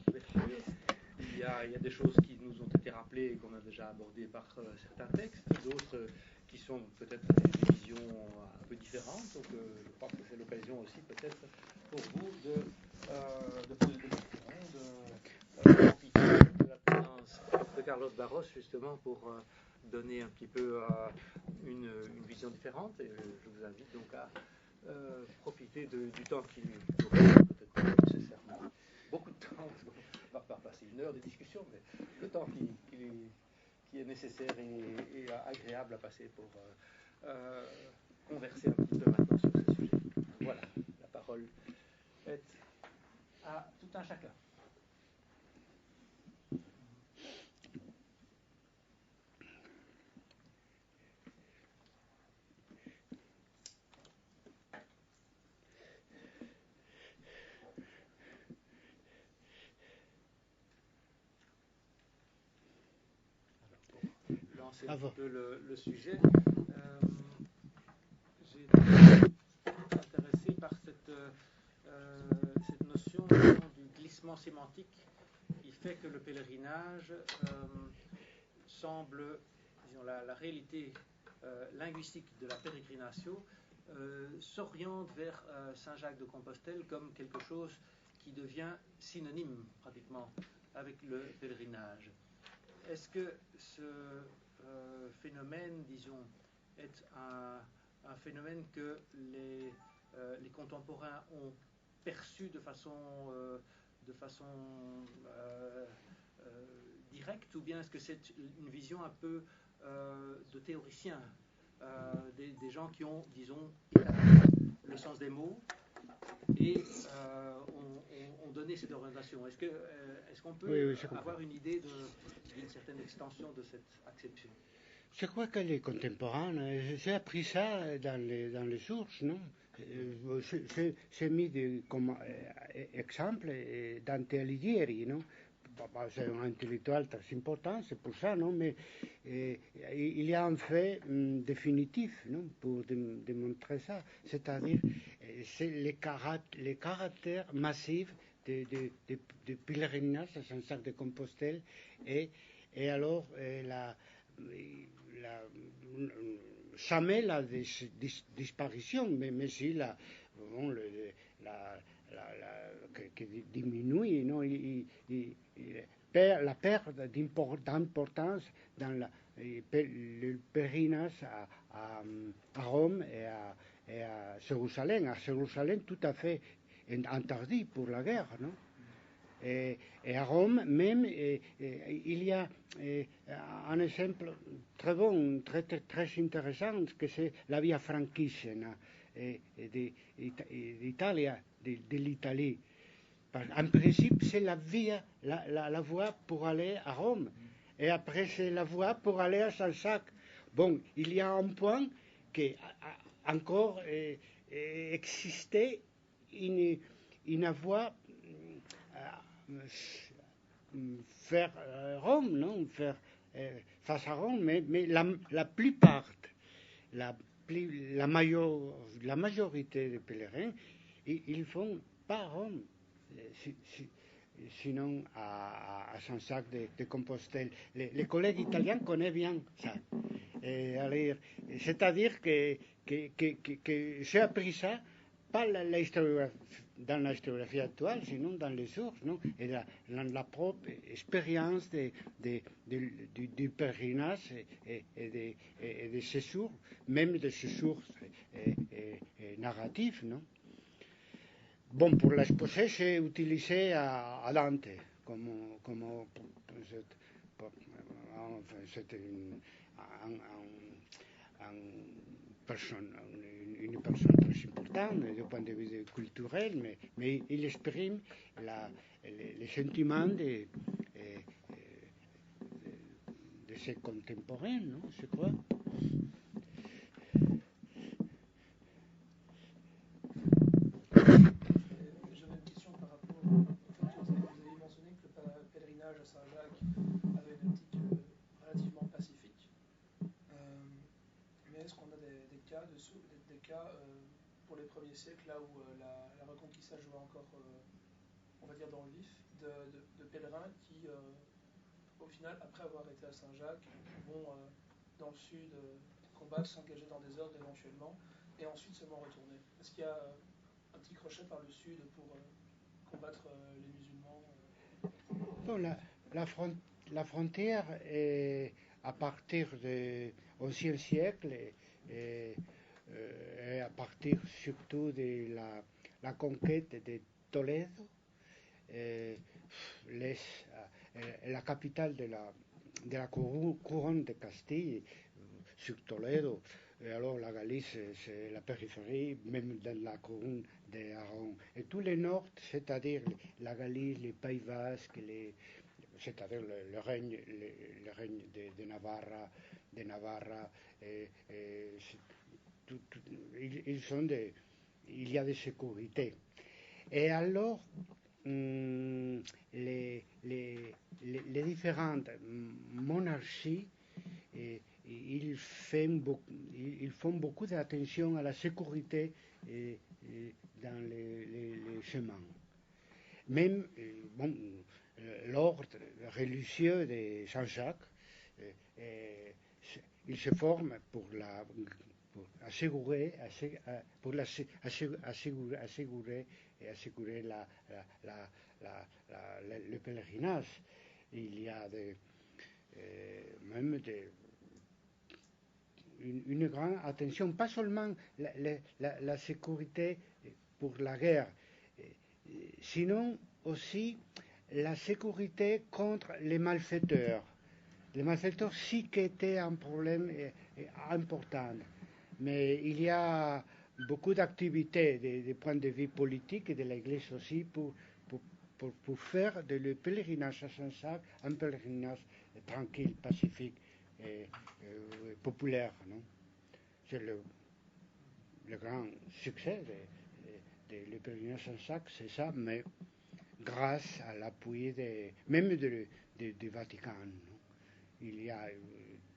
ouverture. Il y a des choses qui nous ont été rappelées et qu'on a déjà abordées par certains textes, d'autres qui sont peut-être des visions un peu différentes. Donc je crois que c'est l'occasion aussi peut-être pour vous de poser des questions, de profiter de la présence de Carlos Barros justement pour donner un petit peu une vision différente. Et je vous invite donc à profiter du temps qui nous reste, peut-être pas nécessairement beaucoup de temps, parce qu'on ne va pas passer une heure de discussion, mais le temps qui est nécessaire et agréable à passer pour converser un petit peu maintenant sur ce sujet. Voilà, la parole est à tout un chacun. C'est un peu le sujet. J'ai été intéressé par cette notion du glissement sémantique qui fait que le pèlerinage semble, disons, la réalité linguistique de la pérégrinatio s'oriente vers Saint-Jacques-de-Compostelle comme quelque chose qui devient synonyme pratiquement avec le pèlerinage. Est-ce que ce phénomène, disons, est un phénomène que les contemporains ont perçu de façon directe, ou bien est-ce que c'est une vision un peu de théoriciens, des gens qui ont, disons, le sens des mots et ont donné cette orientation. Est-ce qu'on peut avoir une idée d'une certaine extension de cette acception? Je crois qu'elle est contemporaine. J'ai appris ça dans les sources, non? J'ai mis comme exemple Dante Alighieri, non? C'est un intellectuel très important, c'est pour ça, non? Mais il y a un fait définitif, non? Pour démontrer ça. C'est-à-dire, c'est les caractères massifs de pèlerinage à Saint-Jacques-de-Compostelle et alors jamais la disparition, mais si qui diminue, non, la perte d'importance dans le pèlerinage à Rome et à Jérusalem. À Jérusalem, tout à fait interdit pour la guerre, non? Et à Rome même, il y a un exemple très bon, très intéressant, que c'est la Via Francigena d'Italie, de l'Italie. En principe, c'est la voie pour aller à Rome. Et après, c'est la voie pour aller à Saint-Jacques. Bon, il y a un point qui encore existait une voie vers Rome, non, face à Rome, mais la plupart, la majorité des pèlerins, ils font pas Rome, sinon à Saint-Jacques-de-Compostelle. Les collègues italiens connaissent bien ça. C'est-à-dire que j'ai appris ça, pas dans la historiographie actuelle, sinon dans les sources, non? Et dans la propre expérience du pèlerinage et des séjours, même des séjours narratifs, non? Bon, pour l'exposé, j'ai utilisé à Dante c'était une personne très importante du point de vue culturel, mais il exprime les sentiments de ses contemporains, non, je crois. J'avais une question par rapport au fait que vous avez mentionné que le pèlerinage à Saint-Jacques avait une optique relativement pacifique. Mais est-ce qu'on a des cas pour les premiers siècles là où la Reconquista jouait encore, on va dire, dans le vif de pèlerins qui, au final, après avoir été à Saint-Jacques, vont dans le sud combattre, s'engager dans des ordres éventuellement, et ensuite seulement retourner. Est-ce qu'il y a un petit crochet par le sud pour combattre les musulmans Bon, la frontière est à partir du XIe siècle et à partir surtout de la conquête de Toledo, et la capitale de la couronne de Castille, sur Toledo. Et alors la Galice, c'est la périphérie, même dans la couronne d'Aragon. Et tout le nord, c'est-à-dire la Galice, les Pays Basques, c'est-à-dire le règne de Navarra, il y a des sécurités. Et alors, les différentes monarchies, ils font beaucoup d'attention à la sécurité dans les chemins. Même l'ordre religieux de Saint-Jacques, il se forme pour assurer le pèlerinage. Il y a même une grande attention, pas seulement la sécurité pour la guerre, sinon aussi la sécurité contre les malfaiteurs. Les malfaiteurs sí qui étaient un problème important. Mais il y a beaucoup d'activités du point de vue politique et de l'Église aussi pour faire de le pèlerinage à Saint-Jacques un pèlerinage tranquille, pacifique et populaire. Non? C'est le grand succès le pèlerinage à Saint-Jacques, c'est ça, mais grâce à l'appui même du Vatican. Non? Il y a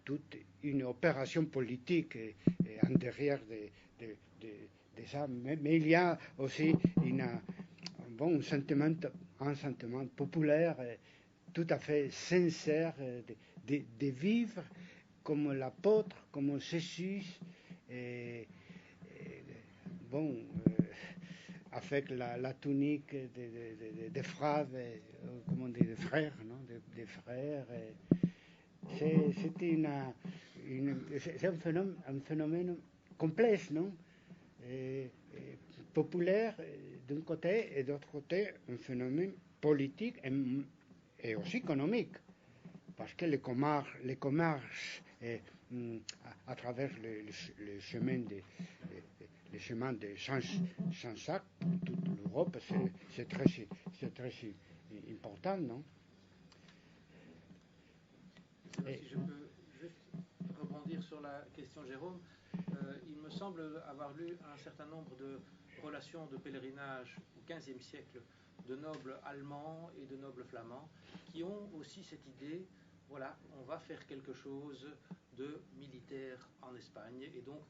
toute une opération politique en derrière de ça, mais il y a aussi un sentiment populaire tout à fait sincère de vivre comme l'apôtre, comme Jésus, avec la tunique des frères, comment on dit, des frères, non, des frères. C'est un phénomène complexe, non? Populaire d'un côté et d'autre côté un phénomène politique et aussi économique, parce que les commerces à travers le chemin de Saint-Jacques pour toute l'Europe, c'est très important, non? Si je peux juste rebondir sur la question Jérôme, il me semble avoir lu un certain nombre de relations de pèlerinage au XVe siècle de nobles allemands et de nobles flamands qui ont aussi cette idée, voilà, on va faire quelque chose de militaire en Espagne, et donc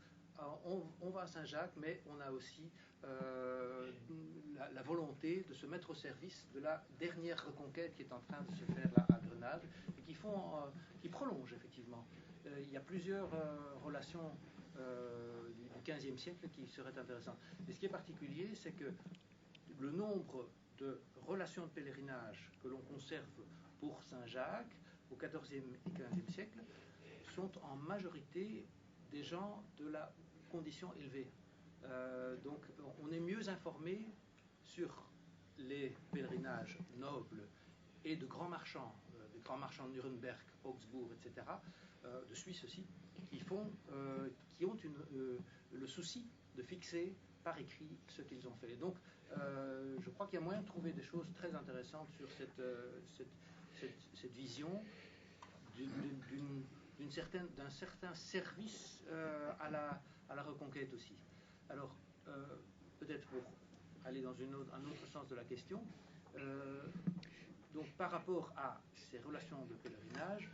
on va à Saint-Jacques, mais on a aussi la volonté de se mettre au service de la dernière reconquête qui est en train de se faire là à Grenade, et qui prolonge effectivement. Il y a plusieurs relations du XVe siècle qui seraient intéressantes. Et ce qui est particulier, c'est que le nombre de relations de pèlerinage que l'on conserve pour Saint-Jacques au XIVe et XVe siècle sont en majorité des gens de la condition élevée. Donc on est mieux informé sur les pèlerinages nobles et de grands marchands de Nuremberg, Augsbourg, etc., de Suisse aussi, qui ont le souci de fixer par écrit ce qu'ils ont fait. Donc je crois qu'il y a moyen de trouver des choses très intéressantes sur cette vision d'un certain service à la reconquête aussi. Alors, peut-être pour aller dans un autre sens de la question, donc par rapport à ces relations de pèlerinage,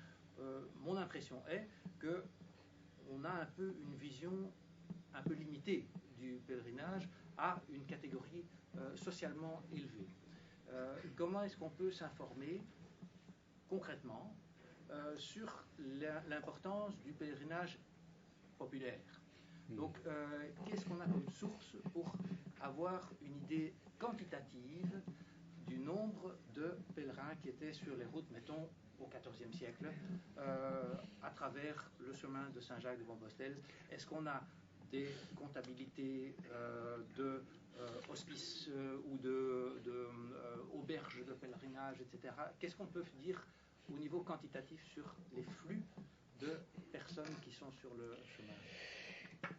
mon impression est qu'on a un peu une vision un peu limitée du pèlerinage à une catégorie socialement élevée. comment est-ce qu'on peut s'informer concrètement sur l'importance du pèlerinage populaire. Donc, qu'est-ce qu'on a comme source pour avoir une idée quantitative du nombre de pèlerins qui étaient sur les routes, mettons, au XIVe siècle, à travers le chemin de Saint-Jacques de Compostelle? Est-ce qu'on a des comptabilités de hospices ou d'auberges de pèlerinage, etc. Qu'est-ce qu'on peut dire au niveau quantitatif sur les flux de personnes qui sont sur le chemin?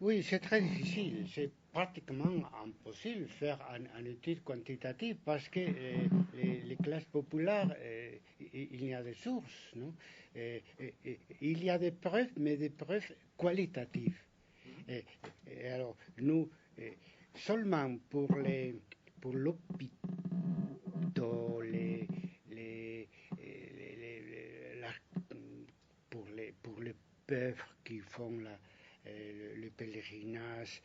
Oui, c'est très difficile. C'est pratiquement impossible de faire une étude quantitative parce que les classes populaires, il y a des sources, non? Il y a des preuves, mais des preuves qualitatives. Et alors, nous, seulement pour l'hôpital, pour les pèvres qui font le pèlerinage,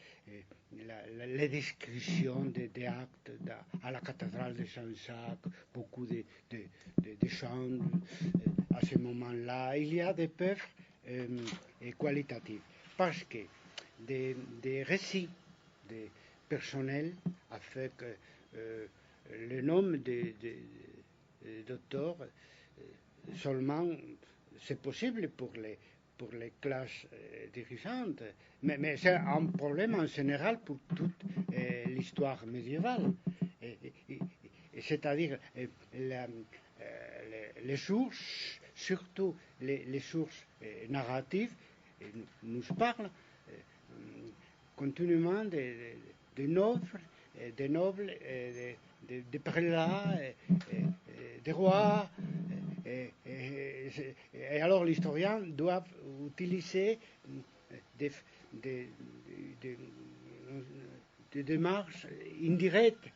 les descriptions des actes à la cathédrale de Saint-Jacques, beaucoup de chants à ce moment-là. Il y a des preuves qualitatives parce que des récits de personnel avec le nom des docteurs seulement c'est possible pour les classes dirigeantes, mais c'est un problème en général pour toute l'histoire médiévale. C'est-à-dire les sources, surtout les sources narratives, nous parlent continuellement de nobles, des prélats, des rois. Et alors l'historien doit utiliser des démarches indirectes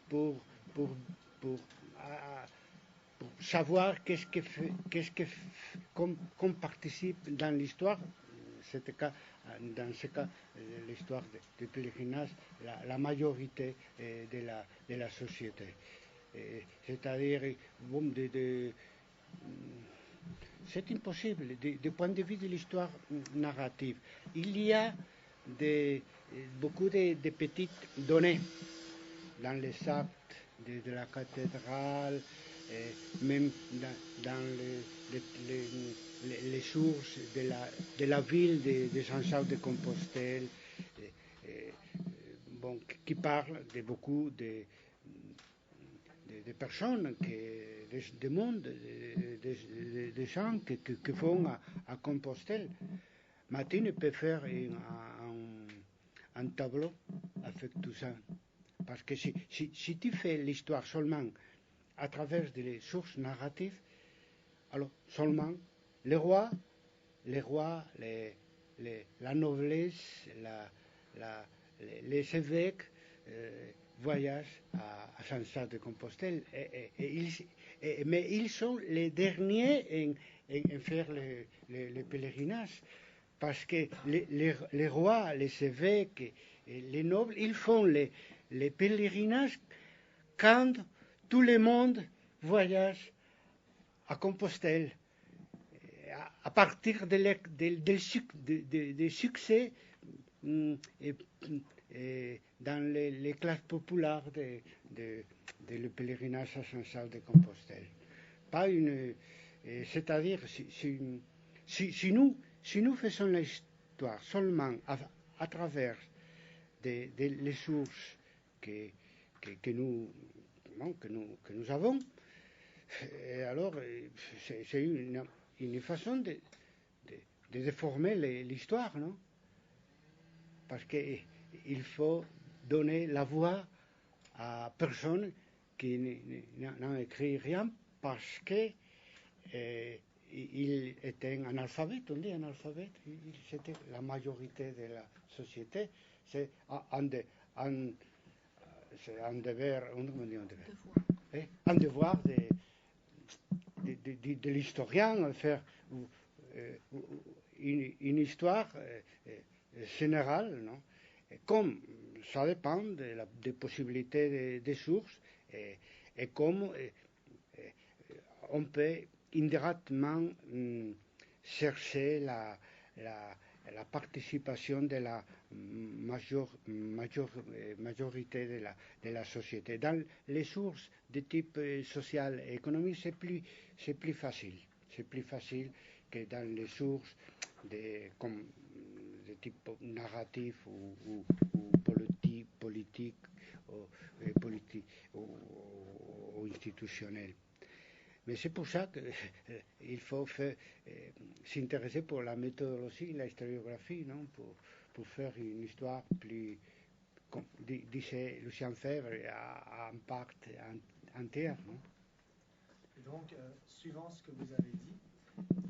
pour savoir qu'on participe dans l'histoire. Dans ce cas, l'histoire du pèlerinage, la majorité de la société. C'est-à-dire, c'est impossible. Du point de vue de l'histoire narrative, il y a beaucoup de petites données dans les actes de la cathédrale, même dans les sources de la ville de Saint-Jacques de Compostelle, qui parlent de beaucoup de personnes, des mondes, des gens qui vont à Compostelle. Martine peut faire un tableau avec tout ça. Parce que si tu fais l'histoire seulement à travers des sources narratives, alors seulement les rois, la noblesse, les évêques voyagent à Saint-Jacques de Compostelle. Mais ils sont les derniers à faire le pèlerinage. Parce que les rois, les évêques, les nobles, ils font les pèlerinages quand tout le monde voyage à Compostelle. À partir des succès dans les classes populaires de le pèlerinage à Saint-Jacques de Compostelle. C'est-à-dire, si nous faisons l'histoire seulement à travers les sources que nous avons, alors c'est une façon de déformer l'histoire, non? Parce qu'il faut donner la voix à personne qui n'a écrit rien parce que il était un analphabète, on dit analphabète, c'était la majorité de la société. C'est un devoir, un devoir de l'historien, faire une histoire générale, non? Comme ça dépend des possibilités des sources et comme on peut indirectement chercher la participation de la majorité de la société. Dans les sources de type social et économique, c'est plus facile. C'est plus facile que dans les sources de type narratif ou politique ou institutionnel. Mais c'est pour ça qu'il faut s'intéresser pour la méthodologie, la historiographie, non, pour faire une histoire plus, comme disait Lucien Febvre, à impact entier. Non. Et donc, suivant ce que vous avez dit,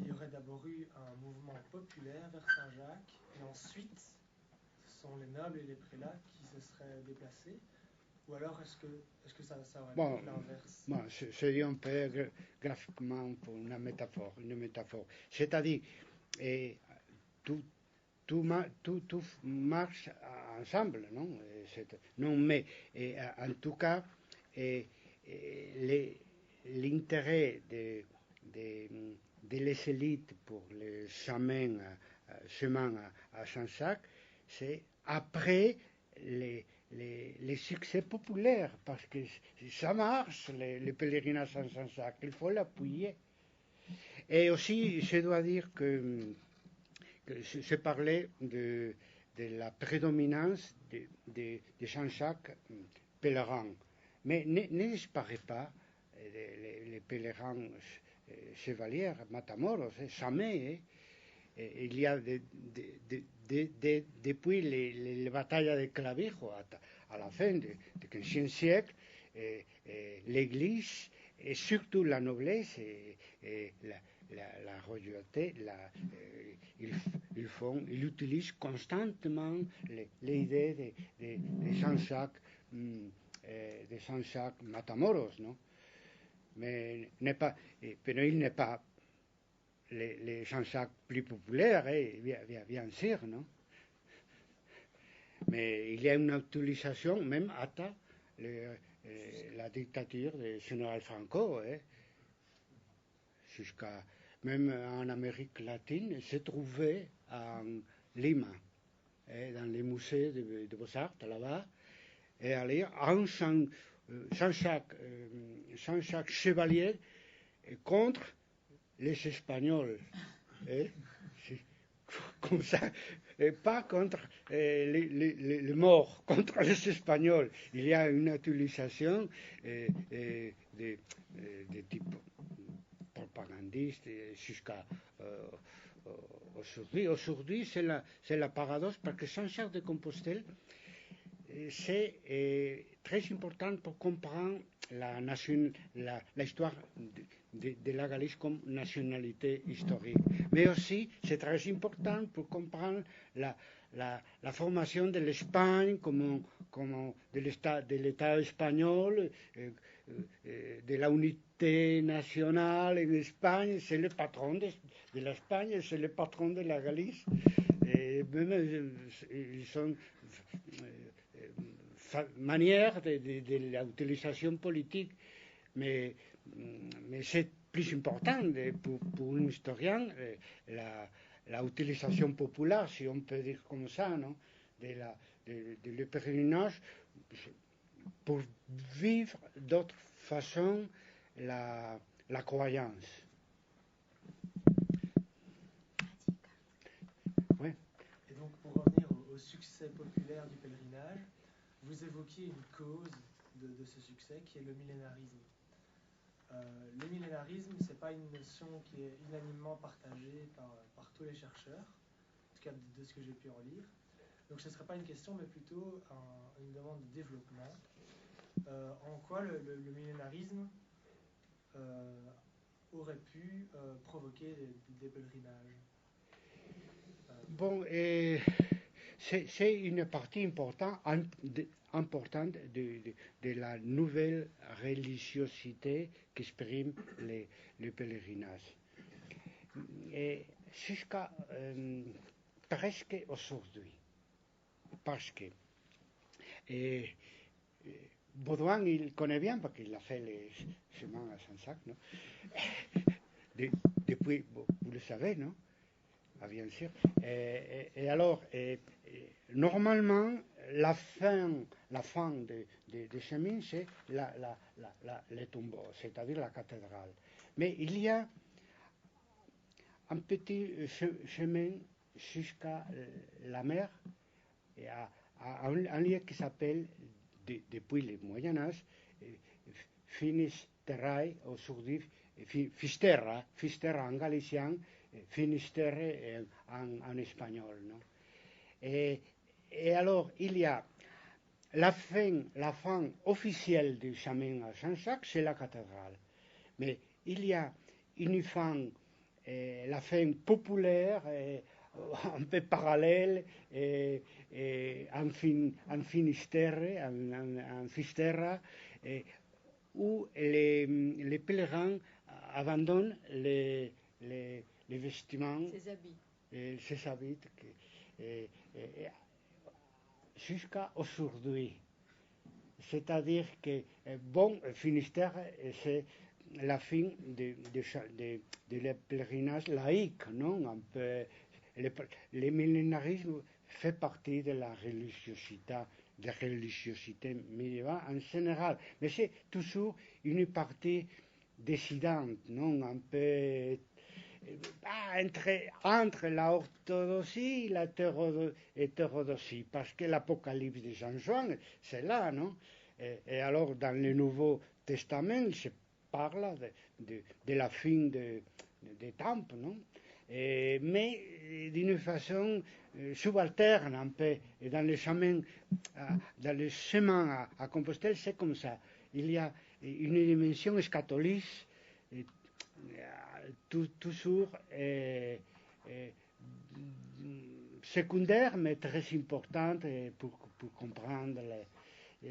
il y aurait d'abord eu un mouvement populaire vers Saint-Jacques, et ensuite, ce sont les nobles et les prélats qui se seraient déplacés. Ou alors, est-ce que ça aurait été l'inverse? Bon, c'est un peu graphiquement pour une métaphore. C'est-à-dire, tout marche ensemble, non? Non, mais en tout cas, l'intérêt de les élites pour le chemin à Saint-Jacques, c'est après les succès populaires, parce que ça marche, les pèlerinages à Saint-Jacques, il faut l'appuyer. Et aussi, je dois dire que je parlais de la prédominance de Saint-Jacques pèlerins, mais ne disparaît pas les pèlerins chevaliers, Matamoros, jamais. Il y a depuis les batailles de Clavijo à la fin du XVe siècle, l'Église et surtout la noblesse et la royauté, ils utilisent constamment l'idée de Saint-Jacques, Matamoros, non? Mais il n'est pas les Saint-Jacques plus populaires, bien sûr, non? Mais il y a une utilisation, même après la dictature du général Franco, jusqu'à même en Amérique latine, se trouvait en Lima, dans les musées de Beaux-Arts, là-bas, et aller en Saint-Jacques chevalier contre les Espagnols. Comme ça, et pas contre les morts, contre les Espagnols. Il y a une utilisation de type propagandiste jusqu'à aujourd'hui. Aujourd'hui, c'est la paradoxe, parce que Saint-Jacques de Compostelle, c'est très important pour comprendre l'histoire de la Galice comme nationalité historique. Mais aussi, c'est très important pour comprendre la formation de l'Espagne comme de l'État espagnol, de la unité nationale en Espagne. C'est le patron de l'Espagne, c'est le patron de la Galice. Et même, ils sont manière de l'utilisation politique, mais c'est plus important pour un historien la utilisation populaire, si on peut dire comme ça, non, de le pèlerinage, pour vivre d'autre façon la croyance. Oui. Et donc, pour revenir au succès populaire du pèlerinage, vous évoquiez une cause de ce succès qui est le millénarisme. Le millénarisme, ce n'est pas une notion qui est unanimement partagée par tous les chercheurs, en tout cas de ce que j'ai pu en lire. Donc ce ne serait pas une question, mais plutôt une demande de développement. En quoi le millénarisme aurait pu provoquer des pèlerinages? Bon, c'est une partie importante de la nouvelle religiosité qu'exprime le pèlerinage. Et jusqu'à presque aujourd'hui. Parce que Baudouin, il connaît bien parce qu'il a fait les chemins à Saint-Sac, non? Depuis, vous le savez, non? Ah, bien sûr. Et alors, normalement, la fin des chemins, c'est les tombeaux, c'est-à-dire la cathédrale. Mais il y a un petit chemin jusqu'à la mer, et à un lieu qui s'appelle, depuis le Moyen-Âge, Finisterrae, aujourd'hui Fisterra en galicien, Finisterre en espagnol. Non? Et alors, il y a la fin officielle du chemin à Saint-Jacques, c'est la cathédrale. Mais il y a une fin, la fin populaire, un peu parallèle, en Finisterre, en Fisterra, où les pèlerins abandonnent les vestiments, ces habits, jusqu'à aujourd'hui. C'est-à-dire que, bon, Finistère, c'est la fin de le pèlerinage laïque, non? Un peu, le millénarisme fait partie de la religiosité médiévale en général, mais c'est toujours une partie dissidente, non? Un peu entre la orthodoxie et la hétérodoxie, parce que l'Apocalypse de Jean, c'est là, non? Et alors, dans le Nouveau Testament, se parle de la fin des temples, non? Mais d'une façon subalterne, un peu. Et dans le chemin à Compostelle, c'est comme ça. Il y a une dimension eschatologique, toujours secondaire, mais très importante pour comprendre.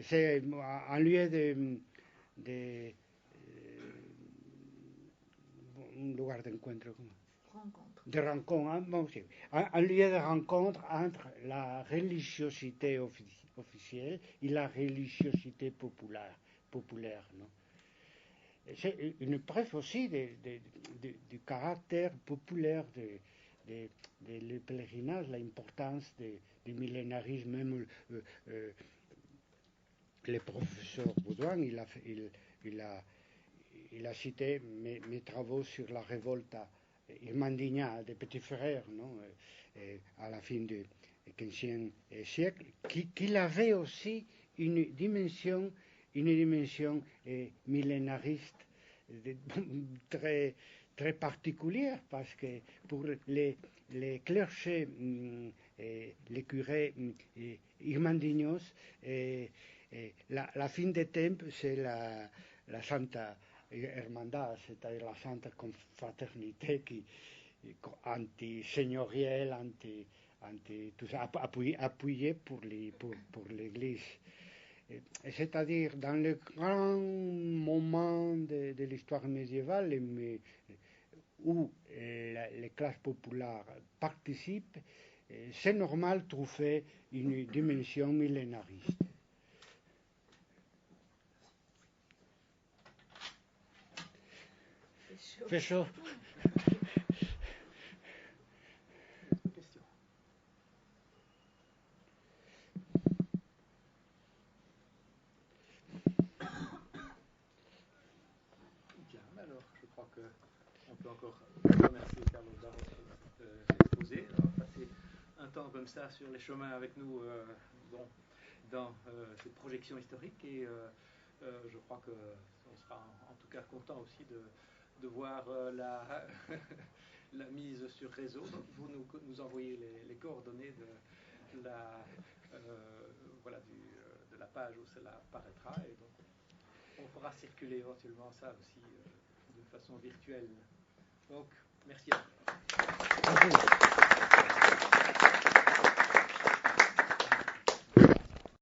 C'est un lieu un lugar d'encuentro, de rencontre, hein? Bon, sí. Un lieu de rencontre entre la religiosité officielle et la religiosité populaire, non? C'est une preuve aussi du caractère populaire du pèlerinage, l'importance du millénarisme. Même le professeur Baudouin, il a cité mes travaux sur la révolte irmandignat des petits frères, non? À la fin du XVe siècle, qu'il avait aussi une dimension millénariste très, très particulière, parce que pour les clergés, les curés irmandignos, la fin des temps, c'est la Santa Hermandad, c'est-à-dire la Sainte Confraternité anti-seigneurielle, tout ça, appuyée pour l'Église. C'est-à-dire, dans le grand moment de l'histoire médiévale où les classes populaires participent, c'est normal de trouver une dimension millénariste. Fait chaud. On peut encore remercier Carlos Barros de l'exposé, d'avoir passé un temps comme ça sur les chemins avec nous dans cette projection historique. Et je crois qu'on sera en tout cas content aussi de voir la mise sur réseau. Donc il faut nous envoyer les coordonnées de la page où cela paraîtra. Et donc on fera circuler éventuellement ça aussi de façon virtuelle. Donc, merci à vous.